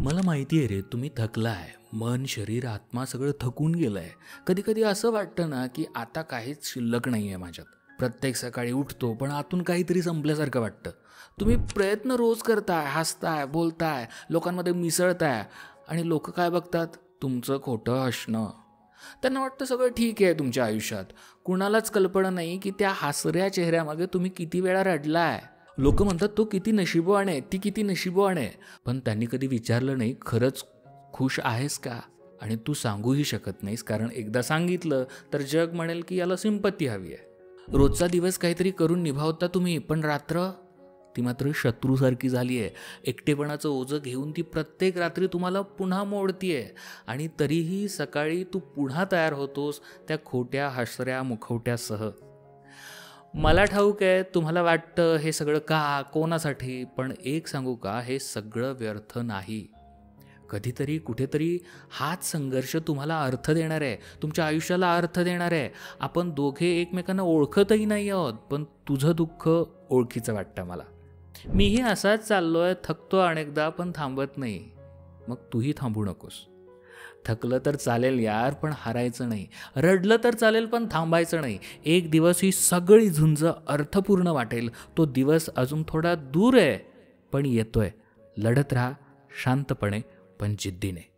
मला माहिती आहे रे, तुम्ही थकलाय. मन, शरीर, आत्मा सगळं थकून गेलंय. कधी कधी असं वाटतं ना की आता काहीच शिल्लक नाही आहे माझ्यात. प्रत्येक सकाळी उठतो पण आतून काहीतरी संपल्यासारखं वाटतं. तुम्ही प्रयत्न रोज करताय, हसताय, बोलताय, लोकांमध्ये मिसळताय आणि लोक काय बघतात? तुमचं खोटं हसणं. त्यांना वाटतं सगळं ठीक आहे तुमच्या आयुष्यात. कुणालाच कल्पना नाही की त्या हसऱ्या चेहऱ्यामागे तुम्ही किती वेळा रडलाय. लोक म्हणतात तो किती नशिबवान आहे, ती किती नशिबवान आहे. पण त्यांनी कधी विचारलं नाही खरंच खुश आहेस का? आणि तू सांगूही शकत नाहीस, कारण एकदा सांगितलं तर जग म्हणेल की याला सिंपत्ती हवी आहे. रोजचा दिवस काहीतरी करून निभावता तुम्ही, पण रात्र ती मात्र शत्रूसारखी झाली आहे. एकटेपणाचं ओझं घेऊन ती प्रत्येक रात्री तुम्हाला पुन्हा मोडतीये. आणि तरीही सकाळी तू पुन्हा तयार होतोस त्या खोट्या हसऱ्या मुखवट्यासह. मला ठाऊक आहे तुम्हाला वाटतं हे सगळं का, कोणासाठी, पण एक सांगू का, हे सगळं व्यर्थ नाही. कधीतरी कुठेतरी हाच संघर्ष तुम्हाला अर्थ देणार आहे, तुमच्या आयुष्याला अर्थ देणार आहे. आपण दोघे एकमेकांना ओळखतही नाही आहोत, पण तुझं दुःख ओळखीचं वाटतं मला. मीही असाच चाललोय, थकतो अनेकदा पण थांबत नाही. मग तूही थांबू नकोस. थकलं तर चालेल यार, पण हारायचं नाही. रडलं तर चालेल पण थांबायचं नाही. एक दिवस ही सगळी झुंज अर्थपूर्ण वाटेल. तो दिवस अजून थोडा दूर आहे पण येतोय. लढत राहा शांतपणे पण जिद्दीने.